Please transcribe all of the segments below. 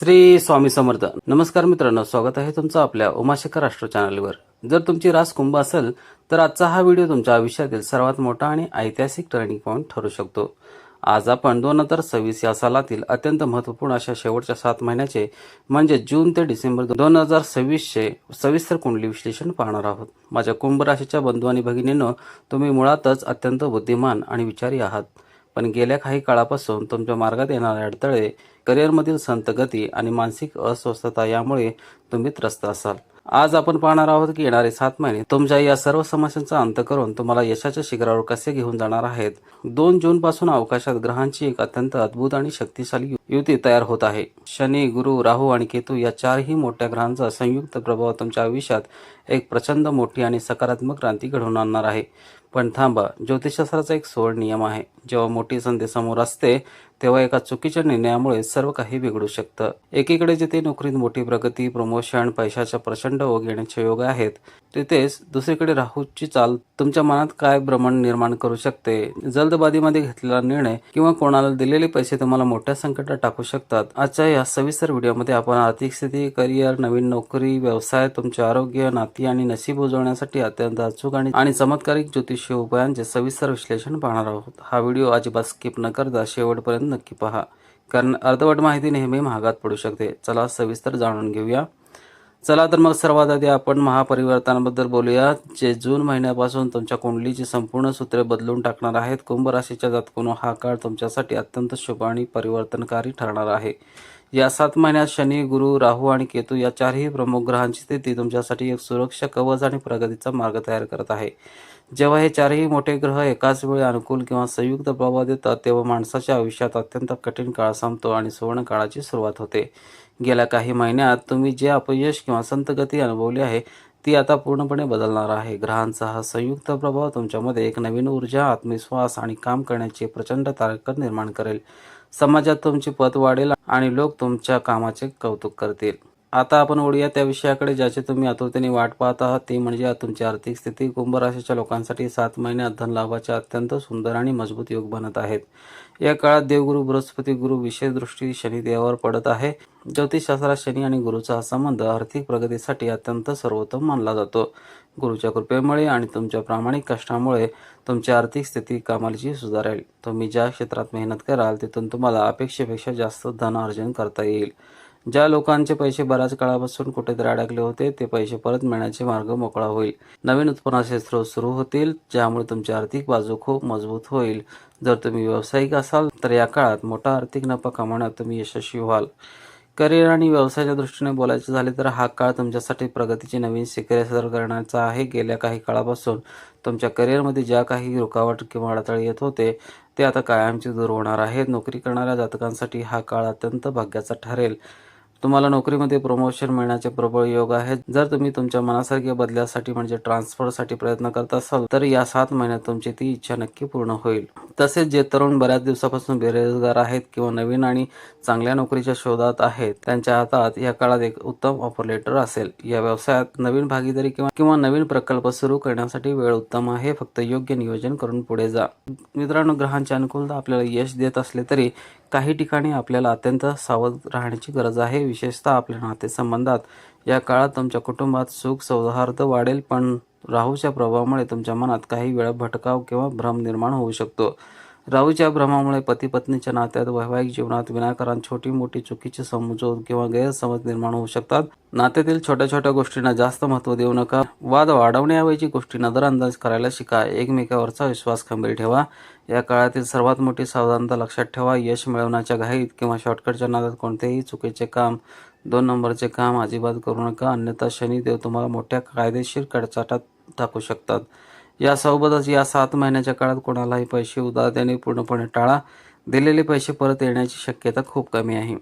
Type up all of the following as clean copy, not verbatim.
श्री स्वामी समर्थ. नमस्कार मित्रांनो, स्वागत आहे तुमचं आपल्या उमाशंकर राष्ट्र चॅनलवर. जर तुमची रास कुंभ असेल तर आजचा हा व्हिडिओ तुमच्या आयुष्यातील सर्वात मोठा आणि ऐतिहासिक टर्निंग पॉईंट ठरू शकतो. आज आपण 2026 या सालातील अत्यंत महत्त्वपूर्ण अशा शेवटच्या 7 महिन्याचे म्हणजे जून ते डिसेंबर 2026चे सविस्तर कुंडली विश्लेषण पाहणार आहोत. माझ्या कुंभ राशीच्या बंधू आणि भगिनींनो, तुम्ही मुळातच अत्यंत बुद्धिमान आणि विचारी आहात. पण गेल्या काही काळापासून तुमच्या मार्गात येणारे अडथळे, करिअरमधील संथ गती आणि मानसिक अस्वस्थता यामुळे तुम्ही त्रस्त असाल. आज आपण पाहणार आहोत की येणारे 7 महिने तुमच्या या सर्व समस्यांचा अंत करून तुम्हाला यशाच्या शिखरावर कसे घेऊन जाणार आहेत. 2 जून पासून अवकाशात ग्रहांची एक अत्यंत अद्भुत आणि शक्तिशाली युती तयार होत आहे. शनी, गुरु, राहू आणि केतू या 4ही मोठ्या ग्रहांचा संयुक्त प्रभाव तुमच्या आयुष्यात एक प्रचंड मोठी आणि सकारात्मक क्रांती घडवून आणणार आहे. पण थांबा, ज्योतिषशास्त्राचा एक सोड नियम आहे. जेव्हा मोठी संधी समोर असते तेव्हा एका चुकीच्या निर्णयामुळे सर्व काही बिघडू शकतं. एकीकडे जिथे नोकरीत मोठी प्रगती, प्रमोशन, पैशाचा प्रचंड ओघ येण्याचे योग आहेत, तिथेच दुसरीकडे राहूची चाल तुमच्या मनात काय भ्रमण निर्माण करू शकते. जल्दबाजीमध्ये घेतलेला निर्णय किंवा कोणाला दिलेले पैसे तुम्हाला मोठ्या संकटात टाकू शकतात. आजच्या या सविस्तर व्हिडिओमध्ये आपण आर्थिक स्थिती, करिअर, नवीन नोकरी, व्यवसाय, तुमचे आरोग्य, नाती आणि नशीब उजवण्यासाठी अत्यंत अचूक आणि चमत्कारिक ज्योतिषीय उपायांचे सविस्तर विश्लेषण पाहणार आहोत. हा व्हिडिओ अजिबात स्किप न करता शेवटपर्यंत नक्की पहा, कारण अर्धवट माहिती नेहमी महागात पडू शकते. चला सविस्तर जाणून घेऊया. चला तर मग सर्वात आधी आपण महापरिवर्तनाबद्दल बोलूया, जे जून महिन्यापासून तुमच्या कुंडलीची संपूर्ण सूत्रे बदलून टाकणार आहेत. कुंभ राशीच्या जातकांनो, हा काळ तुमच्यासाठी अत्यंत शुभ आणि परिवर्तनकारी ठरणार आहे. या 7 महिन्यात शनी, गुरु, राहू आणि केतू या 4ही प्रमुख ग्रहांची स्थिती तुमच्यासाठी एक सुरक्षा कवच आणि प्रगतीचा मार्ग तयार करत आहे. जेव्हा हे 4ही मोठे ग्रह एकाच वेळी अनुकूल किंवा संयुक्त प्रभाव देतात, तेव्हा माणसाच्या आयुष्यात अत्यंत कठीण काळ संपतो आणि सुवर्ण काळाची सुरुवात होते. गेल्या काही महिन्यात तुम्ही जे अपयश किंवा संथ गती अनुभवली आहे, ती आता पूर्णपणे बदलणार आहे. ग्रहांचा हा संयुक्त प्रभाव तुमच्यामध्ये एक नवीन ऊर्जा, आत्मविश्वास आणि काम करण्याची प्रचंड ताकद निर्माण करेल. समाजात तुमची पत वाढेल आणि लोक तुमच्या कामाचे कौतुक करतील. आता आपण वळूया त्या विषयाकडे ज्याची तुम्ही आतुरतेने वाट पाहत आहात, ते म्हणजे तुमची आर्थिक स्थिती. कुंभ राशीच्या लोकांसाठी 7 महिन्यात धनलाभाचे अत्यंत सुंदर आणि मजबूत योग बनत आहेत. या काळात देवगुरु बृहस्पती गुरु विशेष दृष्टी शनिदेवावर पडत आहे. ज्योतिषशास्त्रात शनी आणि गुरुचा हा संबंध आर्थिक प्रगतीसाठी अत्यंत सर्वोत्तम मानला जातो. गुरुच्या कृपेमुळे आणि तुमच्या प्रामाणिक कष्टामुळे तुमची आर्थिक स्थिती कमालीची सुधारेल. तुम्ही ज्या क्षेत्रात मेहनत कराल तिथून तुम्हाला अपेक्षेपेक्षा जास्त धन अर्जन करता येईल. ज्या लोकांचे पैसे बऱ्याच काळापासून कुठेतरी अडकले होते, ते पैसे परत मिळण्याचे मार्ग मोकळा होईल. नवीन उत्पन्नाचे स्रोत सुरू होतील, ज्यामुळे तुमची आर्थिक बाजू खूप मजबूत होईल. जर तुम्ही व्यावसायिक असाल तर या काळात मोठा आर्थिक नफा कमावण्यात तुम्ही यशस्वी व्हाल. करिअर आणि व्यवसायाच्या दृष्टीने बोलायचे झाले तर हा काळ तुमच्यासाठी प्रगतीची नवीन शिखरे सर करण्याचा आहे. गेल्या काही काळापासून तुमच्या करिअरमध्ये ज्या काही रुकावट किंवा अडथळे येत होते, ते आता कायमचे दूर होणार आहेत. नोकरी करणाऱ्या जातकांसाठी हा काळ अत्यंत भाग्याचा ठरेल. तुम्हाला नोकरीमध्ये प्रमोशन मिळण्याचे प्रबळ योग आहेत. जर तुम्ही तुमच्या मनासारख्या बदल्यासाठी म्हणजे ट्रान्सफरसाठी प्रयत्न करत असाल तर या 7 महिन्यात तुमची ती इच्छा नक्की पूर्ण होईल. तसेच जे तरुण बऱ्याच दिवसापासून बेरोजगार आहेत किंवा नवीन आणि चांगल्या नोकरीच्या शोधात आहेत, त्यांच्या हातात या काळात एक उत्तम ऑफर लेटर असेल. या व्यवसायात नवीन भागीदारी किंवा नवीन प्रकल्प सुरू करण्यासाठी वेळ उत्तम आहे. फक्त योग्य नियोजन करून पुढे जा. मित्रांनो, ग्रहांची अनुकूलता आपल्याला यश देत असले तरी काही ठिकाणी आपल्याला अत्यंत सावध राहण्याची गरज आहे. विशेषतः आपल्या नातेसंबंधात या काळात तुमच्या कुटुंबात सुख सौहार्द वाढेल, पण राहूच्या प्रभावामुळे तुमच्या मनात काही वेळा भटकाव किंवा भ्रम निर्माण होऊ शकतो. राहूच्या भ्रमामुळे पती पत्नीच्या नात्यात, वैवाहिक जीवनात विनाकारण छोटी मोठी चुकीची समजूत किंवा गैरसमज निर्माण होऊ शकतात. नात्यातील छोट्या छोट्या गोष्टींना जास्त महत्त्व देऊ नका. वाद वाढवण्याऐवजी गोष्टी नजरअंदाज करायला शिका. एकमेकावरचा विश्वास खंबीर ठेवा. या काळातील सर्वात मोठी सावधानता लक्षात ठेवा. यश मिळवण्याच्या घाईत किंवा शॉर्टकटच्या नादात कोणतेही चुकीचे काम, 2 नंबरचे काम अजिबात करू नका, अन्यथा शनिदेव तुम्हाला मोठ्या कायदेशीर कचाट्यात टाकू शकतात. यासोबतच या 7 महिन्याच्या काळात कोणालाही पैसे उधार देणे पूर्णपणे टाळा. दिलेले पैसे परत येण्याची शक्यता खूप कमी आहे.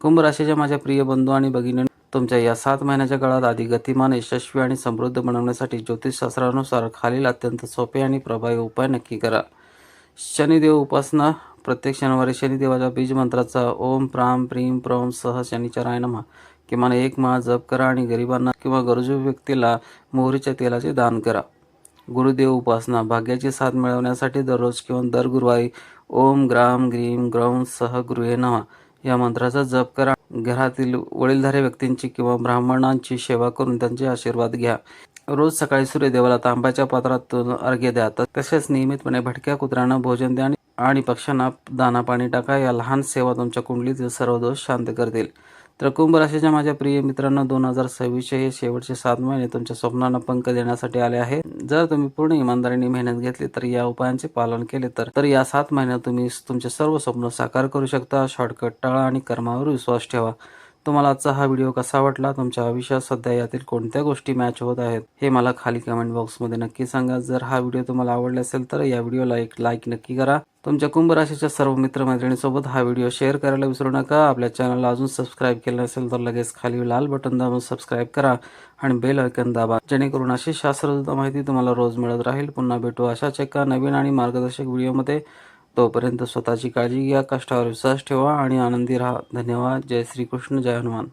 कुंभ राशीच्या माझ्या प्रिय बंधू आणि भगिनींनो, तुमच्या या 7 महिन्याच्या काळात अधिक गतिमान, यशस्वी आणि समृद्ध बनवण्यासाठी ज्योतिषशास्त्रानुसार खालील अत्यंत सोपे आणि प्रभावी उपाय नक्की करा. शनिदेव उपासना. प्रत्येक शनिवारी शनिदेवाच्या बीज मंत्राचा ओम प्राम प्रीम प्रौम सह शनिचराय नमः किमान 1 माळ जप करा आणि गरिबांना किंवा गरजू व्यक्तीला मोहरीच्या तेलाचे दान करा. गुरुदेव उपासना. भाग्याची साथ मिळवण्यासाठी दररोज किंवा दर गुरुवारी ओम ग्राम ग्रीम ग्रौम सह गुरुवे नमः या मंत्राचा जप करा. घरातील वडीलधारी व्यक्तींची किंवा ब्राह्मणांची सेवा करून त्यांचे आशीर्वाद घ्या. रोज सकाळी सूर्यदेवाला तांब्याच्या पात्रातून अर्घ्य द्या. तसेच नियमितपणे भटक्या कुत्र्यांना भोजन द्या आणि पक्ष्यांना दाना पाणी टाका. या लहान सेवा तुमच्या कुंडलीतील सर्व दोष शांत करतील. तर कुंभ राशीच्या माझ्या प्रिय मित्रांनो, 2026 हे शेवटचे 7 महिने तुमच्या स्वप्नांना पंख देण्यासाठी आले आहे. जर तुम्ही पूर्ण इमानदारीने मेहनत घेतली तर या उपायांचे पालन केले तर या 7 महिन्यात तुम्ही तुमचे सर्व स्वप्न साकार करू शकता. शॉर्टकट टाळा आणि कर्मावर विश्वास ठेवा. तुम्हाला आजचा हा व्हिडिओ कसा वाटला? तुमच्या आयुष्यात सध्या यातील कोणत्या गोष्टी मॅच होत आहेत हे मला खाली कमेंट बॉक्समध्ये नक्की सांगा. जर हा व्हिडिओ तुम्हाला आवडला असेल तर या व्हिडिओला एक लाईक नक्की करा. तुमच्या कुंभ राशीच्या सर्व मित्रमैत्रिणींसोबत हा व्हिडिओ शेअर करायला विसरू नका. आपल्या चॅनलला अजून सबस्क्राईब केलं नसेल तर लगेच खाली लाल बटन दाबून सबस्क्राईब करा आणि बेल आयकॉन दाबा, जेणेकरून अशी शास्त्रदूत माहिती तुम्हाला रोज मिळत राहील. पुन्हा भेटू अशाच एका नवीन आणि मार्गदर्शक व्हिडिओमध्ये. तोपर्यंत स्वतःची काळजी घ्या, कष्टावर विश्वास ठेवा आणि आनंदी राहा. धन्यवाद. जय श्री कृष्ण, जय हनुमान.